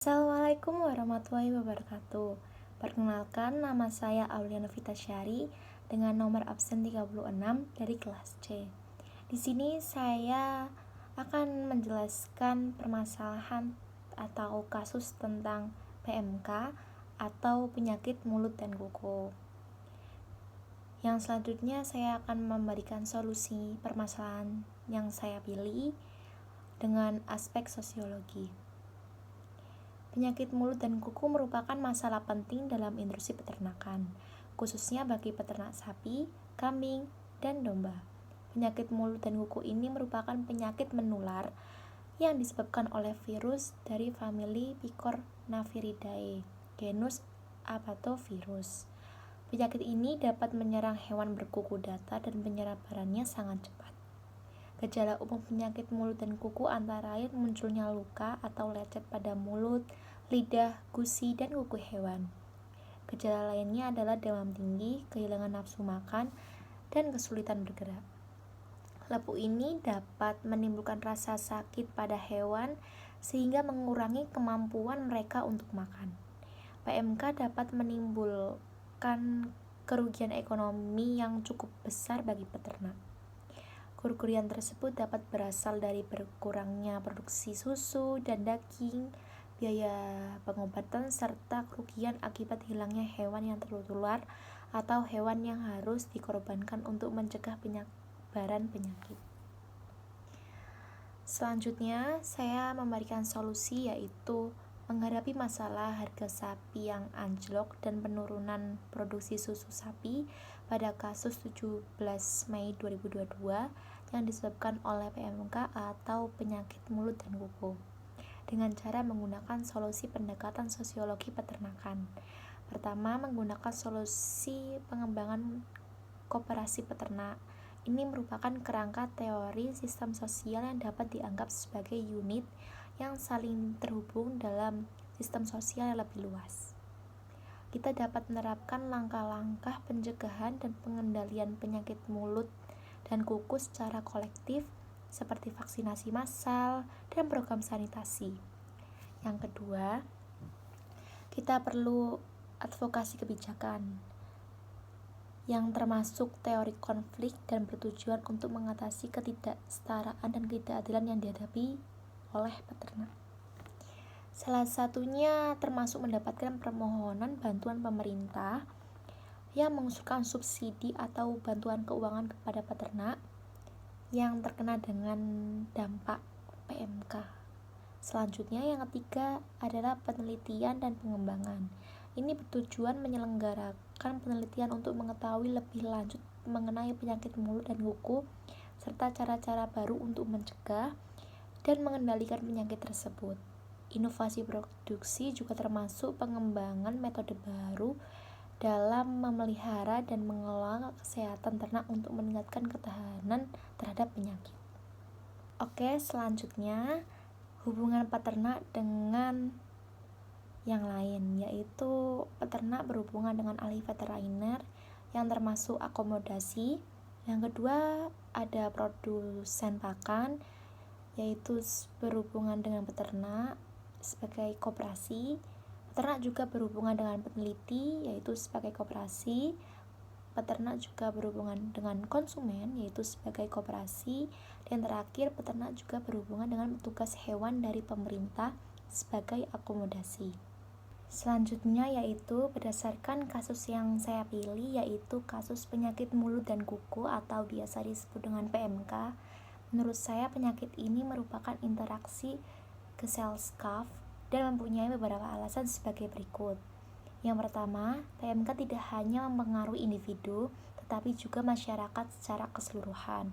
Assalamualaikum warahmatullahi wabarakatuh. Perkenalkan, nama saya Auliana Vitasyari dengan nomor absen 36 dari kelas C. Di sini saya akan menjelaskan permasalahan atau kasus tentang PMK atau penyakit mulut dan kuku. Yang selanjutnya saya akan memberikan solusi permasalahan yang saya pilih dengan aspek sosiologi. Penyakit mulut dan kuku merupakan masalah penting dalam industri peternakan, khususnya bagi peternak sapi, kambing, dan domba. Penyakit mulut dan kuku ini merupakan penyakit menular yang disebabkan oleh virus dari famili Picornaviridae, genus Apatovirus. Penyakit ini dapat menyerang hewan berkuku datar dan penyebarannya sangat cepat. Gejala umum penyakit mulut dan kuku antara lain munculnya luka atau lecet pada mulut, lidah, gusi, dan kuku hewan. Gejala lainnya adalah demam tinggi, kehilangan nafsu makan, dan kesulitan bergerak. Lepu ini dapat menimbulkan rasa sakit pada hewan sehingga mengurangi kemampuan mereka untuk makan. PMK dapat menimbulkan kerugian ekonomi yang cukup besar bagi peternak. Kerugian tersebut dapat berasal dari berkurangnya produksi susu dan daging, biaya pengobatan, serta kerugian akibat hilangnya hewan yang tertular atau hewan yang harus dikorbankan untuk mencegah penyebaran penyakit. Selanjutnya, saya memberikan solusi yaitu menghadapi masalah harga sapi yang anjlok dan penurunan produksi susu sapi pada kasus 17 Mei 2022 yang disebabkan oleh PMK atau penyakit mulut dan kuku dengan cara menggunakan solusi pendekatan sosiologi peternakan. Pertama, menggunakan solusi pengembangan koperasi peternak. Ini merupakan kerangka teori sistem sosial yang dapat dianggap sebagai unit yang saling terhubung dalam sistem sosial yang lebih luas. Kita dapat menerapkan langkah-langkah pencegahan dan pengendalian penyakit mulut dan kuku secara kolektif seperti vaksinasi massal dan program sanitasi. Yang kedua, kita perlu advokasi kebijakan yang termasuk teori konflik dan bertujuan untuk mengatasi ketidaksetaraan dan ketidakadilan yang dihadapi oleh peternak. Salah satunya termasuk mendapatkan permohonan bantuan pemerintah yang mengusulkan subsidi atau bantuan keuangan kepada peternak yang terkena dengan dampak PMK. Selanjutnya yang ketiga adalah penelitian dan pengembangan. Ini bertujuan menyelenggarakan penelitian untuk mengetahui lebih lanjut mengenai penyakit mulut dan kuku serta cara-cara baru untuk mencegah dan mengendalikan penyakit tersebut. Inovasi produksi juga termasuk pengembangan metode baru dalam memelihara dan mengelola kesehatan ternak untuk meningkatkan ketahanan terhadap penyakit. Oke, selanjutnya hubungan peternak dengan yang lain, yaitu peternak berhubungan dengan ahli veteriner yang termasuk akomodasi. Yang kedua ada produsen pakan, yaitu berhubungan dengan peternak sebagai koperasi. Peternak juga berhubungan dengan peneliti, yaitu sebagai koperasi. Peternak juga berhubungan dengan konsumen, yaitu sebagai koperasi. Dan terakhir, peternak juga berhubungan dengan petugas hewan dari pemerintah sebagai akomodasi. Selanjutnya yaitu berdasarkan kasus yang saya pilih, yaitu kasus penyakit mulut dan kuku atau biasa disebut dengan PMK. Menurut saya penyakit ini merupakan interaksi ke sel staf dan mempunyai beberapa alasan sebagai berikut. Yang pertama, PMK tidak hanya mempengaruhi individu, tetapi juga masyarakat secara keseluruhan.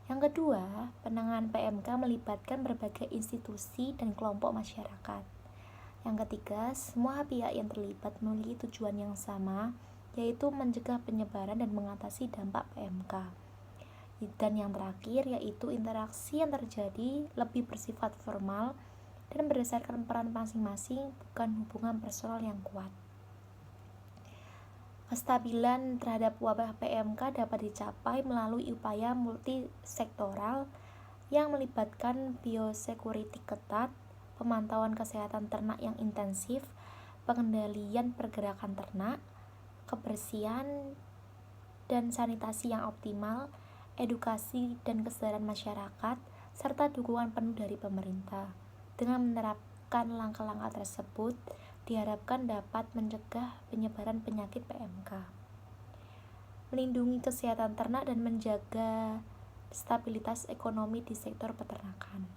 Yang kedua, penanganan PMK melibatkan berbagai institusi dan kelompok masyarakat. Yang ketiga, semua pihak yang terlibat memiliki tujuan yang sama, yaitu mencegah penyebaran dan mengatasi dampak PMK. Dan yang terakhir, yaitu interaksi yang terjadi lebih bersifat formal dan berdasarkan peran masing-masing, bukan hubungan personal yang kuat. Kestabilan terhadap wabah PMK dapat dicapai melalui upaya multisektoral yang melibatkan biosecurity ketat, pemantauan kesehatan ternak yang intensif, pengendalian pergerakan ternak, kebersihan dan sanitasi yang optimal, edukasi dan kesadaran masyarakat, serta dukungan penuh dari pemerintah. Dengan menerapkan langkah-langkah tersebut, diharapkan dapat mencegah penyebaran penyakit PMK, melindungi kesehatan ternak dan menjaga stabilitas ekonomi di sektor peternakan.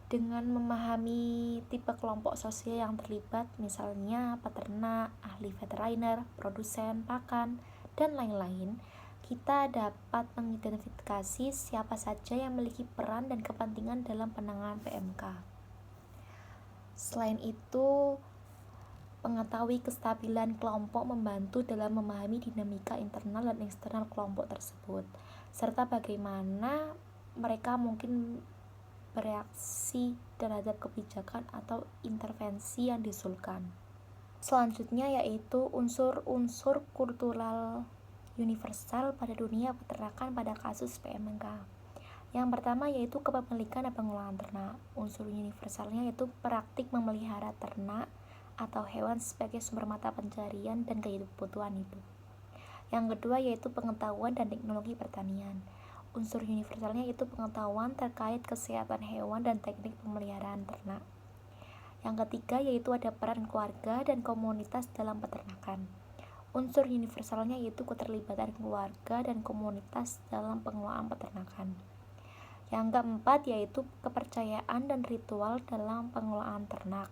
Dengan memahami tipe kelompok sosial yang terlibat, misalnya peternak, ahli veteriner, produsen pakan, dan lain-lain, kita dapat mengidentifikasi siapa saja yang memiliki peran dan kepentingan dalam penanganan PMK. Selain itu, mengetahui kestabilan kelompok membantu dalam memahami dinamika internal dan eksternal kelompok tersebut, serta bagaimana mereka mungkin bereaksi terhadap kebijakan atau intervensi yang diusulkan. Selanjutnya yaitu unsur-unsur kultural universal pada dunia peternakan pada kasus PMK. Yang pertama yaitu kepemilikan dan pengelolaan ternak. Unsur universalnya yaitu praktik memelihara ternak atau hewan sebagai sumber mata pencarian dan kebutuhan hidup. Yang kedua yaitu pengetahuan dan teknologi pertanian. Unsur universalnya yaitu pengetahuan terkait kesehatan hewan dan teknik pemeliharaan ternak. Yang ketiga yaitu ada peran keluarga dan komunitas dalam peternakan. Unsur universalnya yaitu keterlibatan keluarga dan komunitas dalam pengelolaan peternakan. Yang keempat yaitu kepercayaan dan ritual dalam pengelolaan ternak.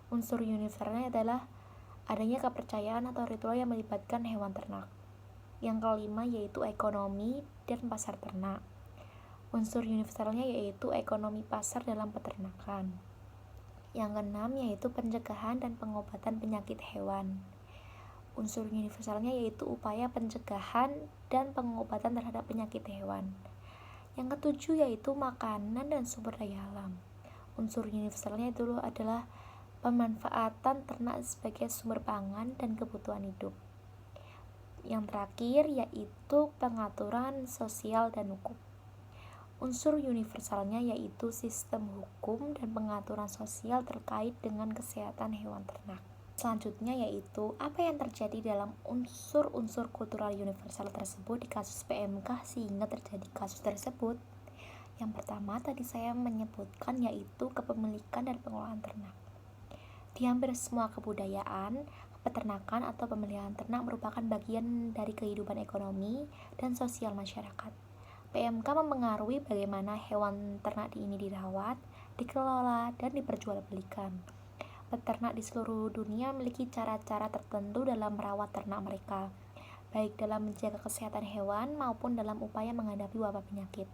Unsur universalnya adalah adanya kepercayaan atau ritual yang melibatkan hewan ternak. Yang kelima yaitu ekonomi dan pasar ternak. Unsur universalnya yaitu ekonomi pasar dalam peternakan. Yang keenam yaitu pencegahan dan pengobatan penyakit hewan. Unsur universalnya yaitu upaya pencegahan dan pengobatan terhadap penyakit hewan. Yang ketujuh yaitu makanan dan sumber daya alam. Unsur universalnya itu adalah pemanfaatan ternak sebagai sumber pangan dan kebutuhan hidup. Yang terakhir yaitu pengaturan sosial dan hukum. Unsur universalnya yaitu sistem hukum dan pengaturan sosial terkait dengan kesehatan hewan ternak. Selanjutnya yaitu apa yang terjadi dalam unsur-unsur kultural universal tersebut di kasus PMK sehingga terjadi kasus tersebut. Yang pertama tadi saya menyebutkan yaitu kepemilikan dan pengelolaan ternak. Di hampir semua kebudayaan, peternakan atau pemeliharaan ternak merupakan bagian dari kehidupan ekonomi dan sosial masyarakat. PMK mempengaruhi bagaimana hewan ternak ini dirawat, dikelola, dan diperjualbelikan. Peternak di seluruh dunia memiliki cara-cara tertentu dalam merawat ternak mereka, baik dalam menjaga kesehatan hewan maupun dalam upaya menghadapi wabah penyakit.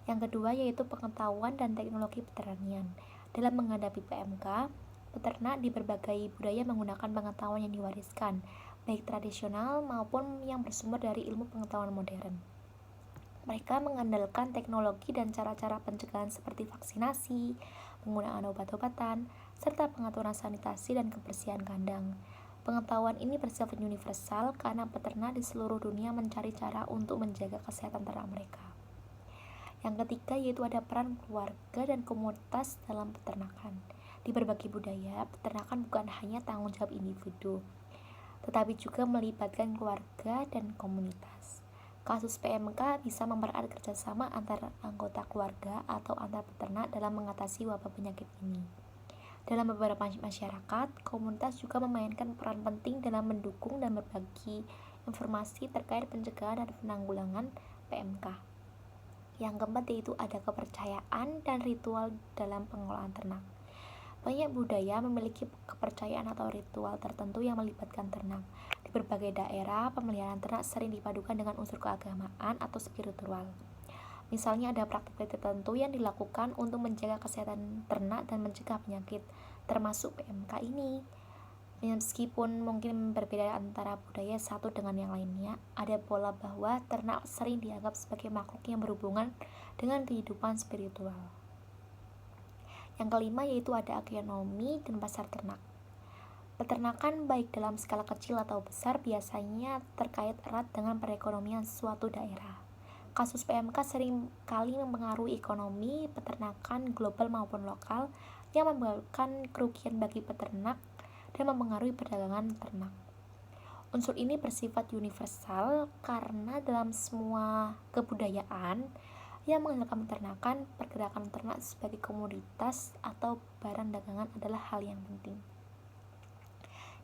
Yang kedua yaitu pengetahuan dan teknologi pertanian. Dalam menghadapi PMK, peternak di berbagai budaya menggunakan pengetahuan yang diwariskan, baik tradisional maupun yang bersumber dari ilmu pengetahuan modern. Mereka mengandalkan teknologi dan cara-cara pencegahan seperti vaksinasi, penggunaan obat-obatan, serta pengaturan sanitasi dan kebersihan kandang. Pengetahuan ini bersifat universal karena peternak di seluruh dunia mencari cara untuk menjaga kesehatan ternak mereka. Yang ketiga yaitu ada peran keluarga dan komunitas dalam peternakan. Di berbagai budaya, peternakan bukan hanya tanggung jawab individu, tetapi juga melibatkan keluarga dan komunitas. Kasus PMK bisa mempererat kerjasama antar anggota keluarga atau antar peternak dalam mengatasi wabah penyakit ini. Dalam beberapa masyarakat, komunitas juga memainkan peran penting dalam mendukung dan berbagi informasi terkait pencegahan dan penanggulangan PMK. Yang keempat yaitu ada kepercayaan dan ritual dalam pengelolaan ternak. Banyak budaya memiliki kepercayaan atau ritual tertentu yang melibatkan ternak. Di berbagai daerah, pemeliharaan ternak sering dipadukan dengan unsur keagamaan atau spiritual. Misalnya ada praktik tertentu yang dilakukan untuk menjaga kesehatan ternak dan mencegah penyakit, termasuk PMK ini. Meskipun mungkin berbeda antara budaya satu dengan yang lainnya, ada pola bahwa ternak sering dianggap sebagai makhluk yang berhubungan dengan kehidupan spiritual. Yang kelima yaitu ada ekonomi dan pasar ternak. Peternakan baik dalam skala kecil atau besar biasanya terkait erat dengan perekonomian suatu daerah. Kasus PMK sering kali mempengaruhi ekonomi peternakan global maupun lokal yang menyebabkan kerugian bagi peternak dan mempengaruhi perdagangan ternak. Unsur ini bersifat universal karena dalam semua kebudayaan yang menggunakan peternakan, pergerakan ternak sebagai komoditas atau barang dagangan adalah hal yang penting.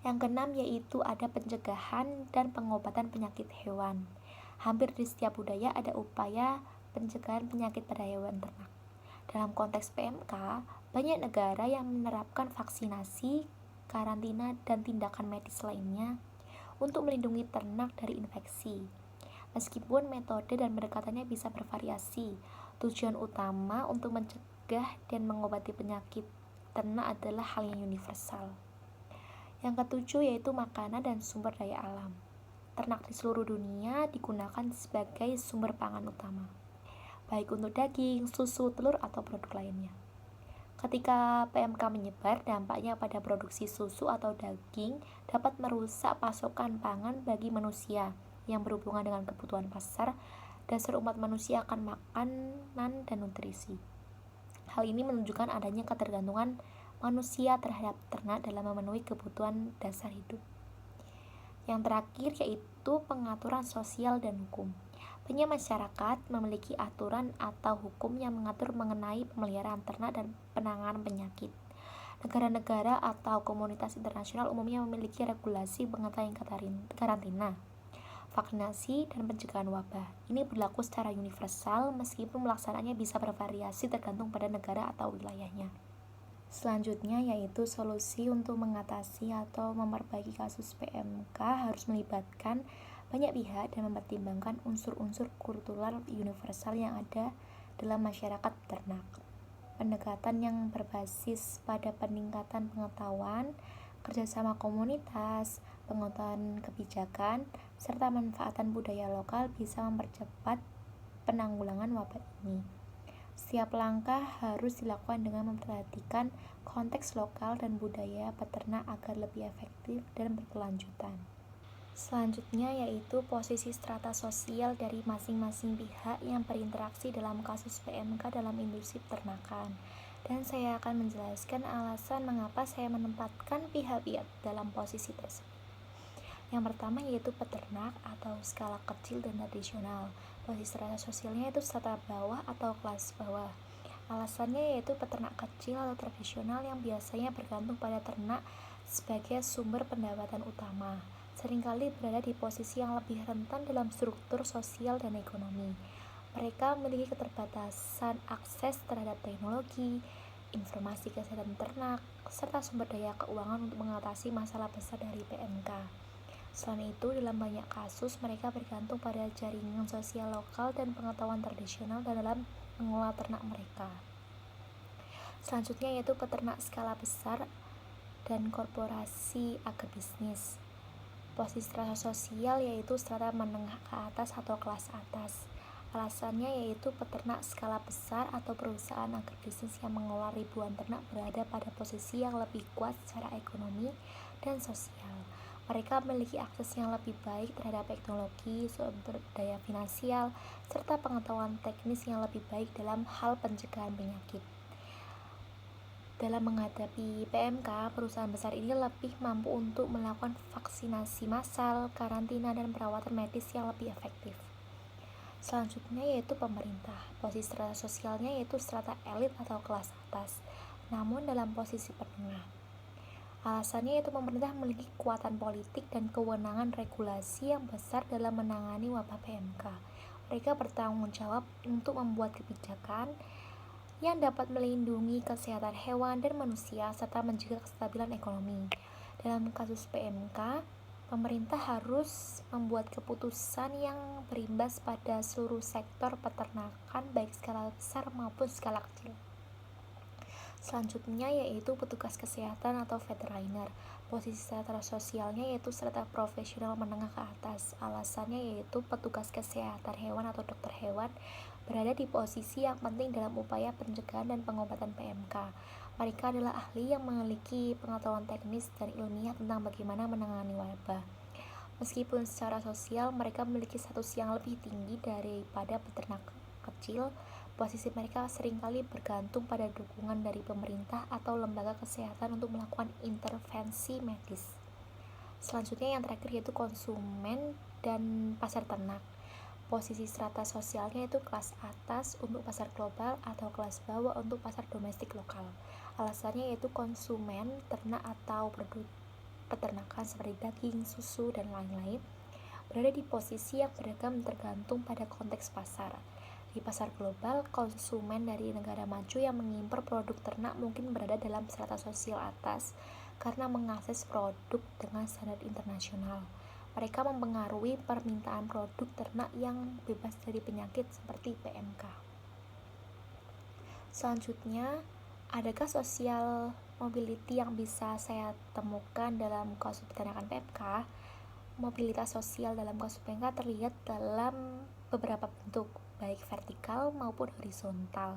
Yang keenam yaitu ada pencegahan dan pengobatan penyakit hewan. Hampir di setiap budaya ada upaya pencegahan penyakit pada hewan ternak. Dalam konteks PMK, banyak negara yang menerapkan vaksinasi, karantina, dan tindakan medis lainnya untuk melindungi ternak dari infeksi. Meskipun metode dan pendekatannya bisa bervariasi, tujuan utama untuk mencegah dan mengobati penyakit ternak adalah hal yang universal. Yang ketujuh yaitu makanan dan sumber daya alam. Ternak di seluruh dunia digunakan sebagai sumber pangan utama, baik untuk daging, susu, telur, atau produk lainnya. Ketika PMK menyebar, dampaknya pada produksi susu atau daging dapat merusak pasokan pangan bagi manusia yang berhubungan dengan kebutuhan pasar. Dasar umat manusia akan makanan dan nutrisi. Hal ini menunjukkan adanya ketergantungan manusia terhadap ternak dalam memenuhi kebutuhan dasar hidup. Yang terakhir yaitu pengaturan sosial dan hukum. Banyak masyarakat memiliki aturan atau hukum yang mengatur mengenai pemeliharaan ternak dan penanganan penyakit. Negara-negara atau komunitas internasional umumnya memiliki regulasi mengenai karantina, vaksinasi, dan pencegahan wabah. Ini berlaku secara universal meskipun melaksanakannya bisa bervariasi tergantung pada negara atau wilayahnya. Selanjutnya yaitu solusi untuk mengatasi atau memperbaiki kasus PMK harus melibatkan banyak pihak dan mempertimbangkan unsur-unsur kultural universal yang ada dalam masyarakat ternak. Pendekatan yang berbasis pada peningkatan pengetahuan, kerjasama komunitas, pengetahuan kebijakan, serta manfaatan budaya lokal bisa mempercepat penanggulangan wabah ini. Setiap langkah harus dilakukan dengan memperhatikan konteks lokal dan budaya peternak agar lebih efektif dan berkelanjutan. Selanjutnya yaitu posisi strata sosial dari masing-masing pihak yang berinteraksi dalam kasus PMK dalam industri peternakan. Dan saya akan menjelaskan alasan mengapa saya menempatkan pihak-pihak dalam posisi tersebut. Yang pertama yaitu peternak atau skala kecil dan tradisional. Posisi strata sosialnya itu strata bawah atau kelas bawah. Alasannya yaitu peternak kecil atau tradisional yang biasanya bergantung pada ternak sebagai sumber pendapatan utama, seringkali berada di posisi yang lebih rentan dalam struktur sosial dan ekonomi. Mereka memiliki keterbatasan akses terhadap teknologi, informasi kesehatan ternak, serta sumber daya keuangan untuk mengatasi masalah besar dari PMK. Selain itu, dalam banyak kasus mereka bergantung pada jaringan sosial lokal dan pengetahuan tradisional dalam mengelola ternak mereka. Selanjutnya yaitu peternak skala besar dan korporasi agribisnis. Posisi strata sosial yaitu strata menengah ke atas atau kelas atas. Alasannya yaitu peternak skala besar atau perusahaan agribisnis yang mengelola ribuan ternak berada pada posisi yang lebih kuat secara ekonomi dan sosial. Mereka memiliki akses yang lebih baik terhadap teknologi, sumber daya finansial, serta pengetahuan teknis yang lebih baik dalam hal pencegahan penyakit. Dalam menghadapi PMK, perusahaan besar ini lebih mampu untuk melakukan vaksinasi massal, karantina, dan perawatan medis yang lebih efektif. Selanjutnya yaitu pemerintah. Posisi strata sosialnya yaitu strata elit atau kelas atas, namun dalam posisi penengah. Alasannya yaitu pemerintah memiliki kekuatan politik dan kewenangan regulasi yang besar dalam menangani wabah PMK. Mereka bertanggung jawab untuk membuat kebijakan yang dapat melindungi kesehatan hewan dan manusia serta menjaga kestabilan ekonomi. Dalam kasus PMK, pemerintah harus membuat keputusan yang berimbas pada seluruh sektor peternakan baik skala besar maupun skala kecil. Selanjutnya yaitu petugas kesehatan atau veteriner. Posisi strata sosialnya yaitu strata profesional menengah ke atas. Alasannya yaitu petugas kesehatan hewan atau dokter hewan berada di posisi yang penting dalam upaya pencegahan dan pengobatan PMK. Mereka adalah ahli yang memiliki pengetahuan teknis dan ilmiah tentang bagaimana menangani wabah. Meskipun secara sosial mereka memiliki status yang lebih tinggi daripada peternak kecil, posisi mereka seringkali bergantung pada dukungan dari pemerintah atau lembaga kesehatan untuk melakukan intervensi medis. Selanjutnya yang terakhir yaitu konsumen dan pasar ternak. Posisi strata sosialnya itu kelas atas untuk pasar global atau kelas bawah untuk pasar domestik lokal. Alasannya yaitu konsumen ternak atau produk peternakan seperti daging, susu, dan lain-lain berada di posisi yang beragam tergantung pada konteks pasar. Di pasar global, konsumen dari negara maju yang mengimpor produk ternak mungkin berada dalam strata sosial atas karena mengakses produk dengan standar internasional. Mereka mempengaruhi permintaan produk ternak yang bebas dari penyakit seperti PMK. Selanjutnya, adakah sosial mobility yang bisa saya temukan dalam kasus peternakan PMK? Mobilitas sosial dalam kasus PMK terlihat dalam beberapa bentuk, baik vertikal maupun horizontal,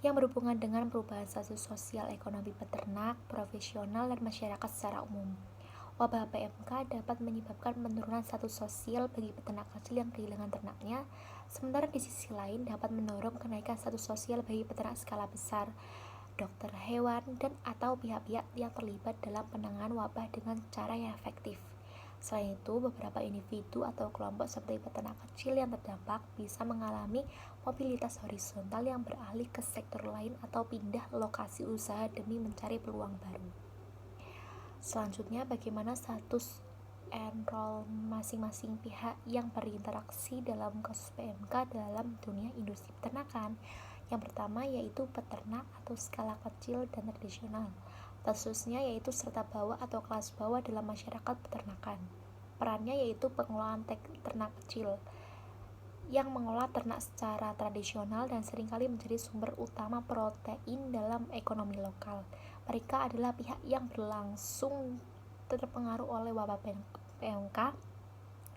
yang berhubungan dengan perubahan status sosial ekonomi peternak, profesional, dan masyarakat secara umum. Wabah PMK dapat menyebabkan penurunan status sosial bagi peternak kecil yang kehilangan ternaknya, sementara di sisi lain dapat mendorong kenaikan status sosial bagi peternak skala besar, dokter hewan, dan atau pihak-pihak yang terlibat dalam penanganan wabah dengan cara yang efektif. Selain itu, beberapa individu atau kelompok seperti peternak kecil yang terdampak bisa mengalami mobilitas horizontal yang beralih ke sektor lain atau pindah lokasi usaha demi mencari peluang baru. Selanjutnya, bagaimana status and role masing-masing pihak yang berinteraksi dalam kasus PMK dalam dunia industri peternakan? Yang pertama yaitu peternak atau skala kecil dan tradisional, khususnya yaitu serta bawah atau kelas bawah dalam masyarakat peternakan. Perannya yaitu pengelolaan ternak kecil yang mengolah ternak secara tradisional dan seringkali menjadi sumber utama protein dalam ekonomi lokal. Mereka adalah pihak yang berlangsung terpengaruh oleh wabah PMK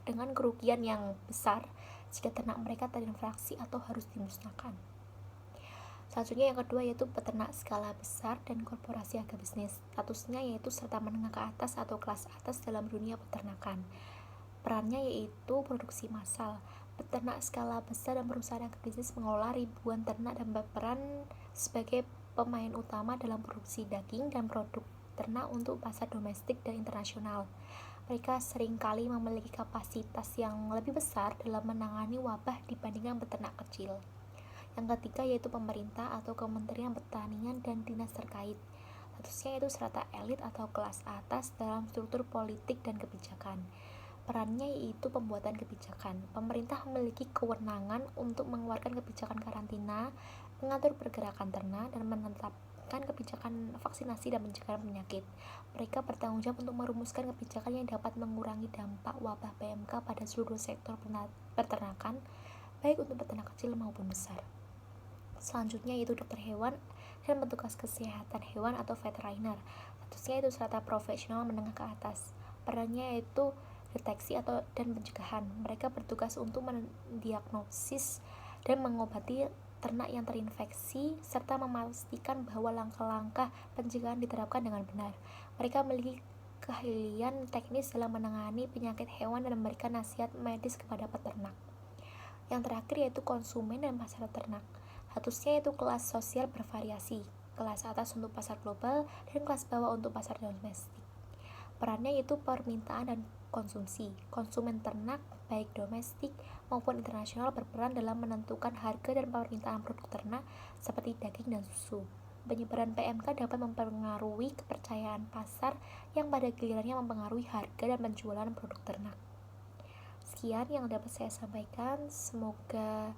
dengan kerugian yang besar jika ternak mereka terinfeksi atau harus dimusnahkan. Selanjutnya yang kedua yaitu peternak skala besar dan korporasi agribisnis. Statusnya yaitu serta menengah ke atas atau kelas atas dalam dunia peternakan. Perannya yaitu produksi massal. Peternak skala besar dan perusahaan agribisnis mengelola ribuan ternak dan berperan sebagai pemain utama dalam produksi daging dan produk ternak untuk pasar domestik dan internasional. Mereka seringkali memiliki kapasitas yang lebih besar dalam menangani wabah dibandingkan peternak kecil. Yang ketiga yaitu pemerintah atau Kementerian Pertanian dan dinas terkait. Statusnya yaitu serata elit atau kelas atas dalam struktur politik dan kebijakan. Perannya yaitu pembuatan kebijakan. Pemerintah memiliki kewenangan untuk mengeluarkan kebijakan karantina, mengatur pergerakan ternak, dan menetapkan kebijakan vaksinasi dan pencegahan penyakit. Mereka bertanggung jawab untuk merumuskan kebijakan yang dapat mengurangi dampak wabah PMK pada seluruh sektor peternakan, baik untuk peternak kecil maupun besar. Selanjutnya yaitu dokter hewan dan petugas kesehatan hewan atau veteriner. Statusnya itu serata profesional menengah ke atas. Perannya yaitu deteksi dan pencegahan. Mereka bertugas untuk mendiagnosis dan mengobati ternak yang terinfeksi serta memastikan bahwa langkah-langkah pencegahan diterapkan dengan benar. Mereka memiliki keahlian teknis dalam menangani penyakit hewan dan memberikan nasihat medis kepada peternak. Yang terakhir yaitu konsumen dan pasar ternak. Statusnya yaitu kelas sosial bervariasi, kelas atas untuk pasar global dan kelas bawah untuk pasar domestik. Perannya yaitu permintaan dan konsumsi. Konsumen ternak baik domestik maupun internasional berperan dalam menentukan harga dan permintaan produk ternak seperti daging dan susu. Penyebaran PMK dapat mempengaruhi kepercayaan pasar yang pada gilirannya mempengaruhi harga dan penjualan produk ternak. Sekian yang dapat saya sampaikan, semoga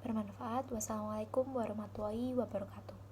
bermanfaat. Wassalamualaikum warahmatullahi wabarakatuh.